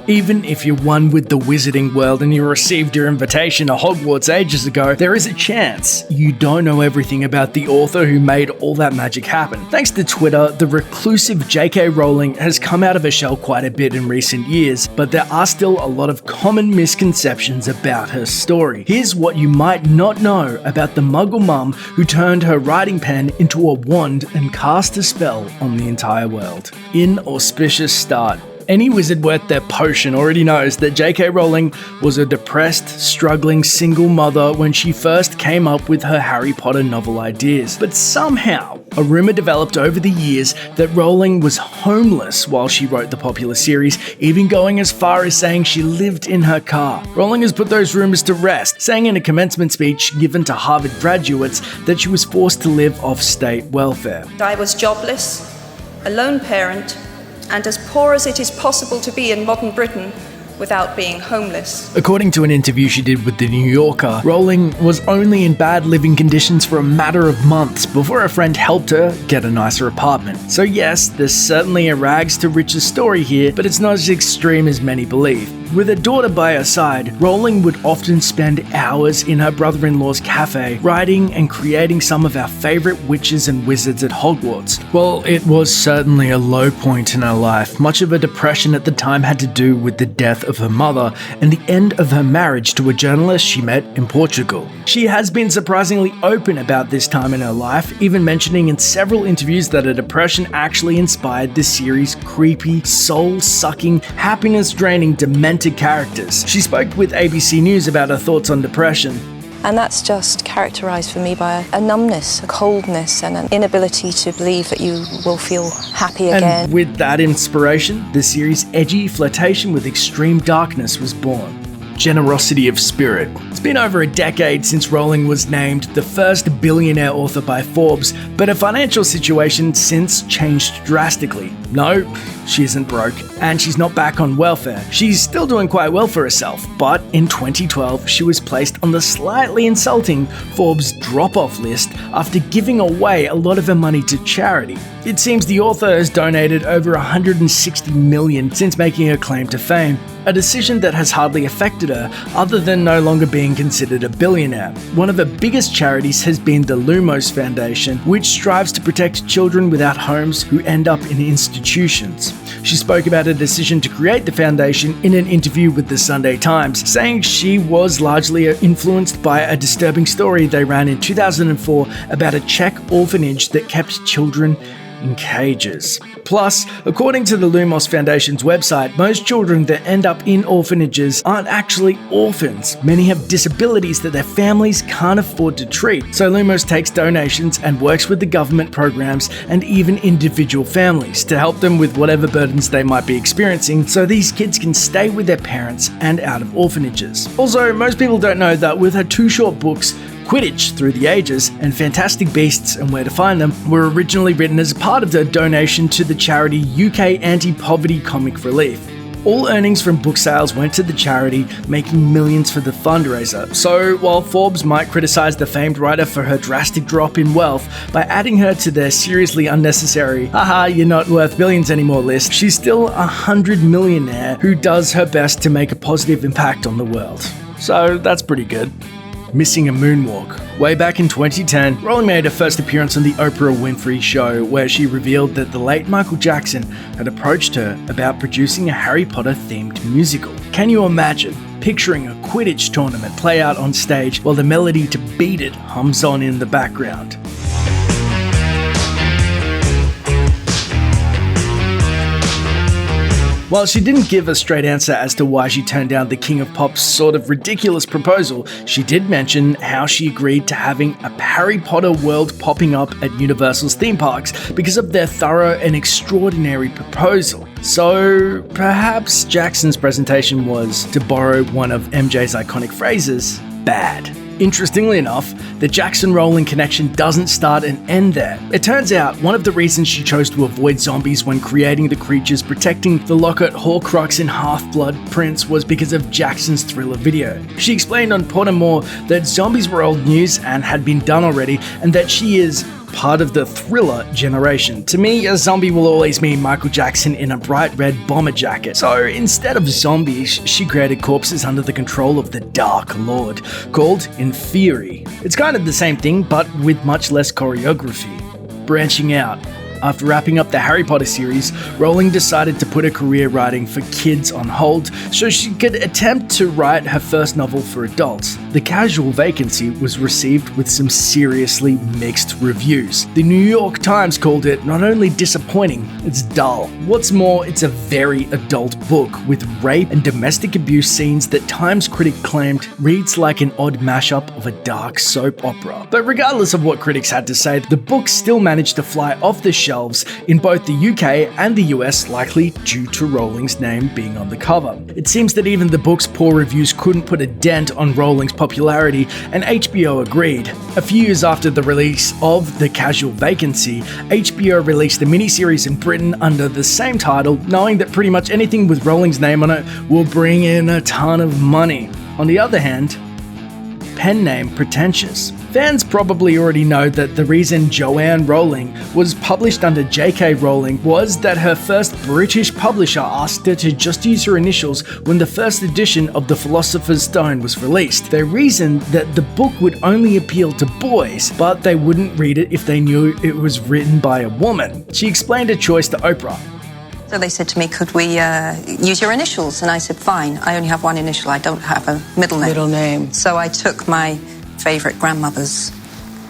Even if you're one with the wizarding world and you received your invitation to Hogwarts ages ago, there is a chance you don't know everything about the author who made all that magic happen. Thanks to Twitter, the reclusive J.K. Rowling has come out of her shell quite a bit in recent years, but there are still a lot of common misconceptions about her story. Here's what you might not know about the Muggle mum who turned her writing pen into a wand and cast a spell on the entire world. Inauspicious start. Any wizard worth their potion already knows that J.K. Rowling was a depressed, struggling single mother when she first came up with her Harry Potter novel ideas. But somehow, a rumor developed over the years that Rowling was homeless while she wrote the popular series, even going as far as saying she lived in her car. Rowling has put those rumors to rest, saying in a commencement speech given to Harvard graduates that she was forced to live off state welfare. I was jobless, a lone parent, and as poor as it is possible to be in modern Britain without being homeless. According to an interview she did with The New Yorker, Rowling was only in bad living conditions for a matter of months before a friend helped her get a nicer apartment. So yes, there's certainly a rags to riches story here, but it's not as extreme as many believe. With a daughter by her side, Rowling would often spend hours in her brother-in-law's cafe, writing and creating some of our favourite witches and wizards at Hogwarts. Well, it was certainly a low point in her life. Much of her depression at the time had to do with the death of her mother and the end of her marriage to a journalist she met in Portugal. She has been surprisingly open about this time in her life, even mentioning in several interviews that her depression actually inspired the series' creepy, soul-sucking, happiness-draining, demented characters. She spoke with ABC News about her thoughts on depression. And that's just characterised for me by a numbness, a coldness, and an inability to believe that you will feel happy again. And with that inspiration, the series' edgy flirtation with extreme darkness was born. Generosity of spirit. It's been over a decade since Rowling was named the first billionaire author by Forbes, but her financial situation since changed drastically. No, she isn't broke, and she's not back on welfare. She's still doing quite well for herself, but in 2012, she was placed on the slightly insulting Forbes drop-off list after giving away a lot of her money to charity. It seems the author has donated over $160 million since making her claim to fame, a decision that has hardly affected her other than no longer being considered a billionaire. One of her biggest charities has been the Lumos Foundation, which strives to protect children without homes who end up in institutions. She spoke about her decision to create the foundation in an interview with the Sunday Times, saying she was largely influenced by a disturbing story they ran in 2004 about a Czech orphanage that kept children in cages. Plus, according to the Lumos Foundation's website, most children that end up in orphanages aren't actually orphans. Many have disabilities that their families can't afford to treat. So Lumos takes donations and works with the government programs and even individual families to help them with whatever burdens they might be experiencing so these kids can stay with their parents and out of orphanages. Also, most people don't know that with her two short books, Quidditch Through the Ages and Fantastic Beasts and Where to Find Them, were originally written as part of the donation to the charity UK Anti-Poverty Comic Relief. All earnings from book sales went to the charity, making millions for the fundraiser. So while Forbes might criticize the famed writer for her drastic drop in wealth by adding her to their seriously unnecessary "haha, you're not worth billions anymore" list, she's still a 100 millionaire who does her best to make a positive impact on the world. So that's pretty good. Missing a moonwalk. Way back in 2010, Rowling made her first appearance on the Oprah Winfrey Show, where she revealed that the late Michael Jackson had approached her about producing a Harry Potter-themed musical. Can you imagine picturing a Quidditch tournament play out on stage while the melody to Beat It hums on in the background? While she didn't give a straight answer as to why she turned down the King of Pop's sort of ridiculous proposal, she did mention how she agreed to having a Harry Potter world popping up at Universal's theme parks because of their thorough and extraordinary proposal. So perhaps Jackson's presentation was, to borrow one of MJ's iconic phrases, bad. Interestingly enough, the Jackson-Rowling connection doesn't start and end there. It turns out one of the reasons she chose to avoid zombies when creating the creatures protecting the Lockhart, Horcrux, and Half-Blood Prince was because of Jackson's Thriller video. She explained on Pottermore that zombies were old news and had been done already, and that she is part of the thriller generation. To me, a zombie will always mean Michael Jackson in a bright red bomber jacket. So instead of zombies, she created corpses under the control of the Dark Lord, called Inferi. It's kind of the same thing, but with much less choreography. Branching out. After wrapping up the Harry Potter series, Rowling decided to put her career writing for kids on hold so she could attempt to write her first novel for adults. The Casual Vacancy was received with some seriously mixed reviews. The New York Times called it not only disappointing, it's dull. What's more, it's a very adult book with rape and domestic abuse scenes that Times critic claimed reads like an odd mashup of a dark soap opera. But regardless of what critics had to say, the book still managed to fly off the shelves in both the UK and the US, likely due to Rowling's name being on the cover. It seems that even the book's poor reviews couldn't put a dent on Rowling's popularity, and HBO agreed. A few years after the release of The Casual Vacancy, HBO released a miniseries in Britain under the same title, knowing that pretty much anything with Rowling's name on it will bring in a ton of money. On the other hand, pen name Pretentious. Fans probably already know that the reason Joanne Rowling was published under J.K. Rowling was that her first British publisher asked her to just use her initials when the first edition of The Philosopher's Stone was released. They reasoned that the book would only appeal to boys, but they wouldn't read it if they knew it was written by a woman. She explained her choice to Oprah. So they said to me, could we use your initials? And I said, fine. I only have one initial. I don't have a middle name. So I took my favourite grandmother's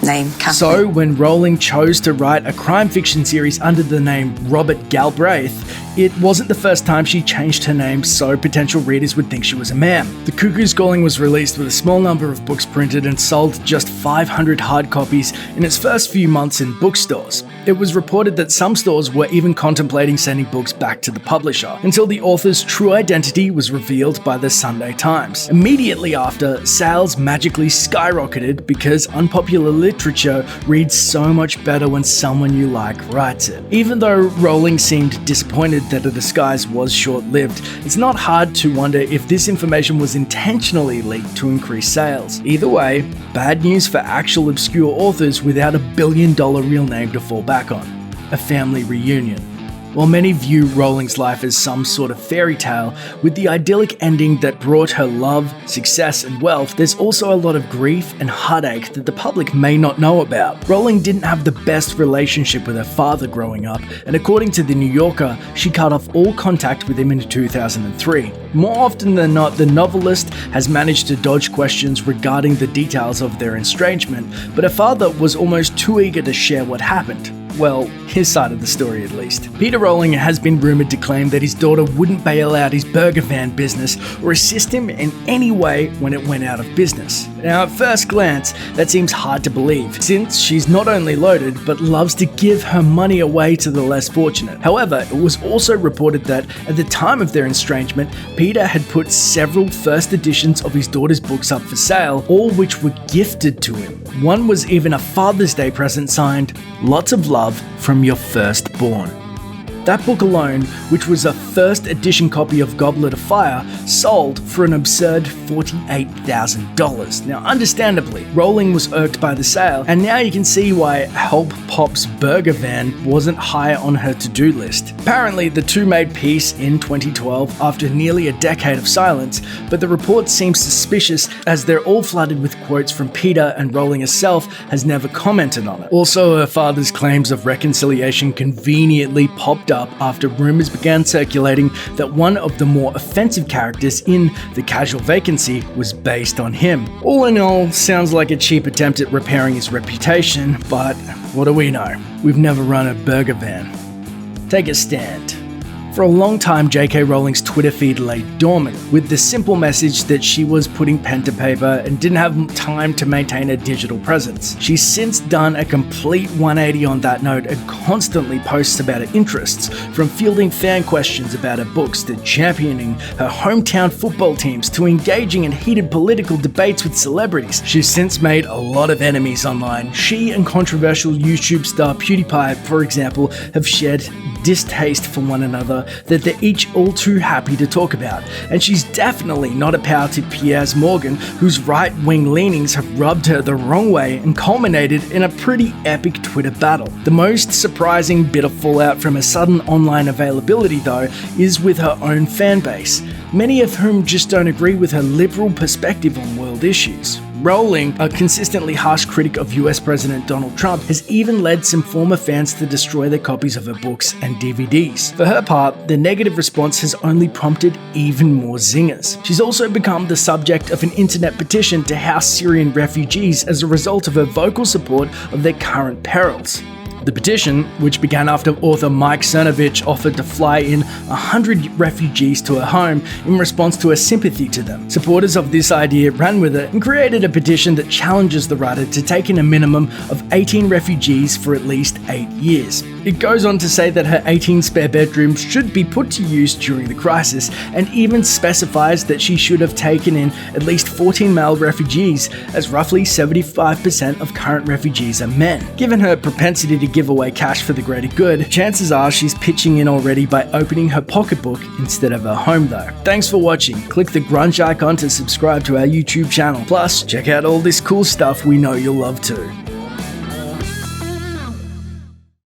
name, Kathleen. So when Rowling chose to write a crime fiction series under the name Robert Galbraith, it wasn't the first time she changed her name so potential readers would think she was a man. The Cuckoo's Calling was released with a small number of books printed and sold just 500 hard copies in its first few months in bookstores. It was reported that some stores were even contemplating sending books back to the publisher, until the author's true identity was revealed by the Sunday Times. Immediately after, sales magically skyrocketed because unpopular literature reads so much better when someone you like writes it. Even though Rowling seemed disappointed that a disguise was short-lived, it's not hard to wonder if this information was intentionally leaked to increase sales. Either way, bad news for actual obscure authors without $1 billion real name to fall back on. A family reunion. While many view Rowling's life as some sort of fairy tale, with the idyllic ending that brought her love, success, and wealth, there's also a lot of grief and heartache that the public may not know about. Rowling didn't have the best relationship with her father growing up, and according to The New Yorker, she cut off all contact with him in 2003. More often than not, the novelist has managed to dodge questions regarding the details of their estrangement, but her father was almost too eager to share what happened. Well, his side of the story at least. Peter Rowling has been rumoured to claim that his daughter wouldn't bail out his burger van business or assist him in any way when it went out of business. Now, at first glance, that seems hard to believe, since she's not only loaded, but loves to give her money away to the less fortunate. However, it was also reported that at the time of their estrangement, Peter had put several first editions of his daughter's books up for sale, all which were gifted to him. One was even a Father's Day present signed, "Lots of love from your firstborn." That book alone, which was a first edition copy of Goblet of Fire, sold for an absurd $48,000. Now, understandably, Rowling was irked by the sale, and now you can see why Help Pop's burger van wasn't high on her to-do list. Apparently, the two made peace in 2012 after nearly a decade of silence, but the report seems suspicious as they're all flooded with quotes from Peter, and Rowling herself has never commented on it. Also, her father's claims of reconciliation conveniently popped up after rumours began circulating that one of the more offensive characters in The Casual Vacancy was based on him. All in all, sounds like a cheap attempt at repairing his reputation, but what do we know? We've never run a burger van. Take a stand. For a long time, J.K. Rowling's Twitter feed lay dormant, with the simple message that she was putting pen to paper and didn't have time to maintain a digital presence. She's since done a complete 180 on that note and constantly posts about her interests, from fielding fan questions about her books to championing her hometown football teams to engaging in heated political debates with celebrities. She's since made a lot of enemies online. She and controversial YouTube star PewDiePie, for example, have shared distaste for one another, her that they're each all too happy to talk about, and she's definitely not a pal to Piers Morgan, whose right-wing leanings have rubbed her the wrong way and culminated in a pretty epic Twitter battle. The most surprising bit of fallout from her sudden online availability, though, is with her own fanbase, many of whom just don't agree with her liberal perspective on world issues. Rowling, a consistently harsh critic of US President Donald Trump, has even led some former fans to destroy their copies of her books and DVDs. For her part, the negative response has only prompted even more zingers. She's also become the subject of an internet petition to house Syrian refugees as a result of her vocal support of their current perils. The petition, which began after author Mike Cernovich offered to fly in 100 refugees to her home in response to her sympathy to them. Supporters of this idea ran with it and created a petition that challenges the writer to take in a minimum of 18 refugees for at least 8 years. It goes on to say that her 18 spare bedrooms should be put to use during the crisis, and even specifies that she should have taken in at least 14 male refugees, as roughly 75% of current refugees are men. Given her propensity to give away cash for the greater good, chances are she's pitching in already by opening her pocketbook instead of her home though. Thanks for watching. Click the grunge icon to subscribe to our YouTube channel. Plus, check out all this cool stuff we know you'll love too.